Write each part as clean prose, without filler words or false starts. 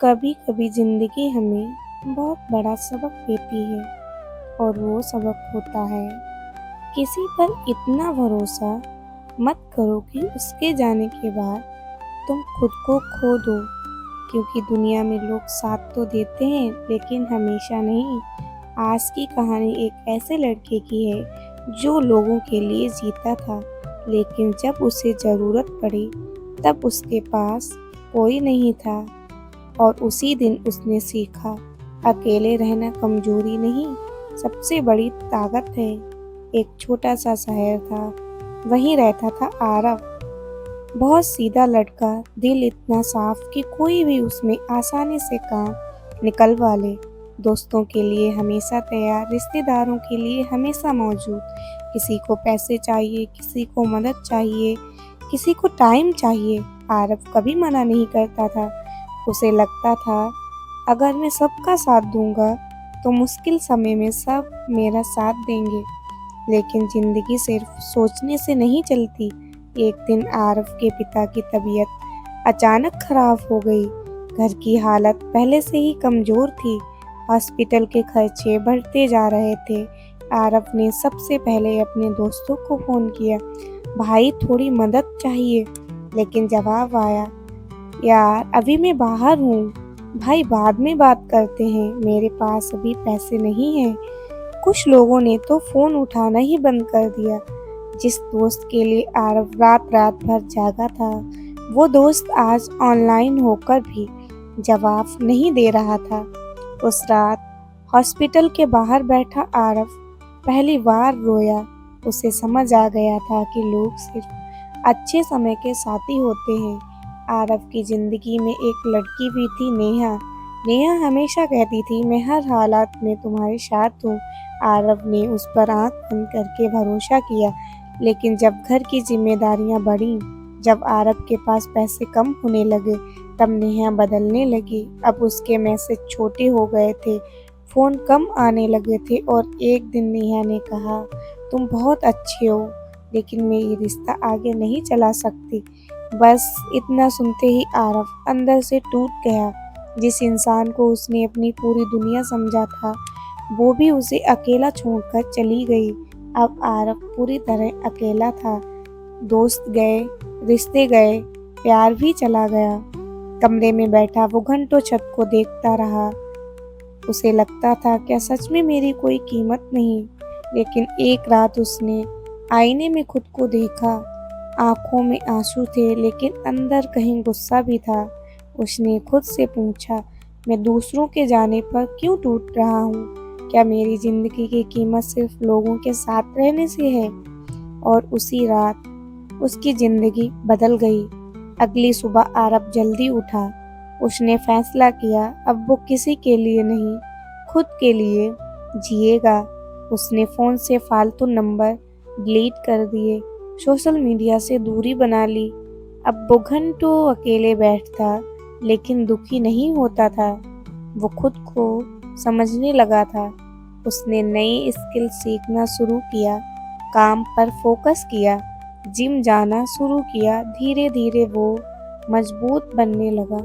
कभी कभी जिंदगी हमें बहुत बड़ा सबक देती है और वो सबक होता है किसी पर इतना भरोसा मत करो कि उसके जाने के बाद तुम खुद को खो दो। क्योंकि दुनिया में लोग साथ तो देते हैं लेकिन हमेशा नहीं। आज की कहानी एक ऐसे लड़के की है जो लोगों के लिए जीता था, लेकिन जब उसे ज़रूरत पड़ी तब उसके पास कोई नहीं था। और उसी दिन उसने सीखा, अकेले रहना कमजोरी नहीं, सबसे बड़ी ताकत है। एक छोटा सा शहर था, वहीं रहता था आरव। बहुत सीधा लड़का, दिल इतना साफ कि कोई भी उसमें आसानी से काम निकलवा ले। दोस्तों के लिए हमेशा तैयार, रिश्तेदारों के लिए हमेशा मौजूद। किसी को पैसे चाहिए, किसी को मदद चाहिए, किसी को टाइम चाहिए, आरव कभी मना नहीं करता था। उसे लगता था अगर मैं सबका साथ दूंगा तो मुश्किल समय में सब मेरा साथ देंगे। लेकिन जिंदगी सिर्फ सोचने से नहीं चलती। एक दिन आरव के पिता की तबीयत अचानक खराब हो गई। घर की हालत पहले से ही कमजोर थी। हॉस्पिटल के खर्चे बढ़ते जा रहे थे। आरव ने सबसे पहले अपने दोस्तों को फोन किया, भाई थोड़ी मदद चाहिए। लेकिन जवाब आया, यार अभी मैं बाहर हूँ, भाई बाद में बात करते हैं, मेरे पास अभी पैसे नहीं हैं। कुछ लोगों ने तो फोन उठाना ही बंद कर दिया। जिस दोस्त के लिए आरव रात रात भर जागा था, वो दोस्त आज ऑनलाइन होकर भी जवाब नहीं दे रहा था। उस रात हॉस्पिटल के बाहर बैठा आरव पहली बार रोया। उसे समझ आ गया था कि लोग सिर्फ अच्छे समय के साथी होते हैं। आरव की जिंदगी में एक लड़की भी थी, नेहा। नेहा हमेशा कहती थी, मैं हर हालात में तुम्हारे साथ हूँ। आरव ने उस पर आंख बंद करके भरोसा किया। लेकिन जब घर की जिम्मेदारियां बढ़ी, जब आरव के पास पैसे कम होने लगे, तब नेहा बदलने लगी। अब उसके मैसेज छोटे हो गए थे, फोन कम आने लगे थे और एक दिन नेहा ने कहा, तुम बहुत अच्छे हो लेकिन मैं ये रिश्ता आगे नहीं चला सकती। बस इतना सुनते ही आरव अंदर से टूट गया। जिस इंसान को उसने अपनी पूरी दुनिया समझा था, वो भी उसे अकेला छोड़कर चली गई। अब आरव पूरी तरह अकेला था। दोस्त गए, रिश्ते गए, प्यार भी चला गया। कमरे में बैठा वो घंटों छत को देखता रहा। उसे लगता था, क्या सच में मेरी कोई कीमत नहीं? लेकिन एक रात उसने आईने में खुद को देखा। आंखों में आंसू थे लेकिन अंदर कहीं गुस्सा भी था। उसने खुद से पूछा, मैं दूसरों के जाने पर क्यों टूट रहा हूँ? क्या मेरी जिंदगी की कीमत सिर्फ लोगों के साथ रहने से है? और उसी रात उसकी जिंदगी बदल गई। अगली सुबह आरव जल्दी उठा। उसने फैसला किया, अब वो किसी के लिए नहीं, खुद के लिए जिएगा। उसने फ़ोन से फालतू नंबर डिलीट कर दिए, सोशल मीडिया से दूरी बना ली। अब वो घंटों अकेले बैठता लेकिन दुखी नहीं होता था। वो खुद को समझने लगा था। उसने नई स्किल सीखना शुरू किया, काम पर फोकस किया, जिम जाना शुरू किया। धीरे धीरे वो मजबूत बनने लगा।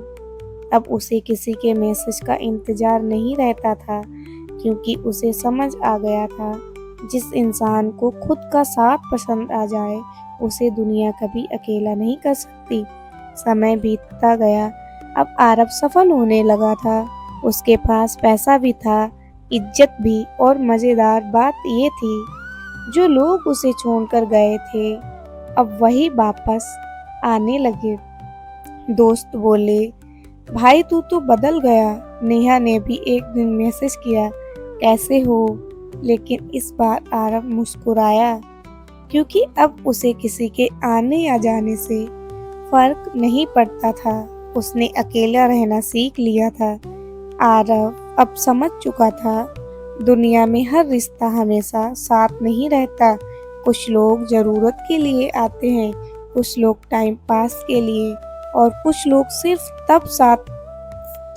अब उसे किसी के मैसेज का इंतजार नहीं रहता था, क्योंकि उसे समझ आ गया था, जिस इंसान को खुद का साथ पसंद आ जाए, उसे दुनिया कभी अकेला नहीं कर सकती। समय बीतता गया। अब आरव सफल होने लगा था। उसके पास पैसा भी था, इज्जत भी, और मज़ेदार बात ये थी, जो लोग उसे छोड़कर गए थे अब वही वापस आने लगे। दोस्त बोले, भाई तू तो बदल गया। नेहा ने भी एक दिन मैसेज किया, कैसे हो? लेकिन इस बार आरव मुस्कुराया, क्योंकि अब उसे किसी के आने या जाने से फर्क नहीं पड़ता था। उसने अकेला रहना सीख लिया था। आरव अब समझ चुका था, दुनिया में हर रिश्ता हमेशा साथ नहीं रहता। कुछ लोग ज़रूरत के लिए आते हैं, कुछ लोग टाइम पास के लिए, और कुछ लोग सिर्फ तब साथ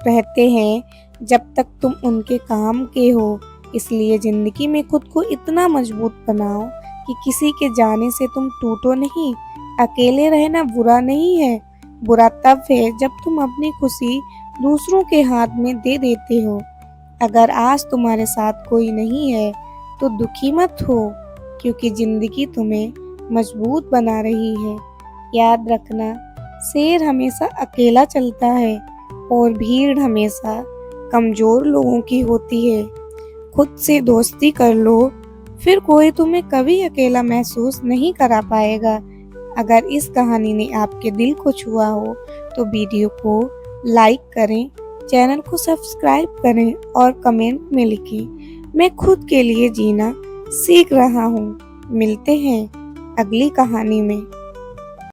रहते हैं जब तक तुम उनके काम के हो। इसलिए ज़िंदगी में खुद को इतना मजबूत बनाओ कि किसी के जाने से तुम टूटो नहीं। अकेले रहना बुरा नहीं है, बुरा तब है जब तुम अपनी खुशी दूसरों के हाथ में दे देते हो। अगर आज तुम्हारे साथ कोई नहीं है तो दुखी मत हो, क्योंकि जिंदगी तुम्हें मजबूत बना रही है। याद रखना, शेर हमेशा अकेला चलता है और भीड़ हमेशा कमजोर लोगों की होती है। खुद से दोस्ती कर लो, फिर कोई तुम्हें कभी अकेला महसूस नहीं करा पाएगा। अगर इस कहानी ने आपके दिल को छुआ हो तो वीडियो को लाइक करें, चैनल को सब्सक्राइब करें और कमेंट में लिखें, मैं खुद के लिए जीना सीख रहा हूँ। मिलते हैं अगली कहानी में।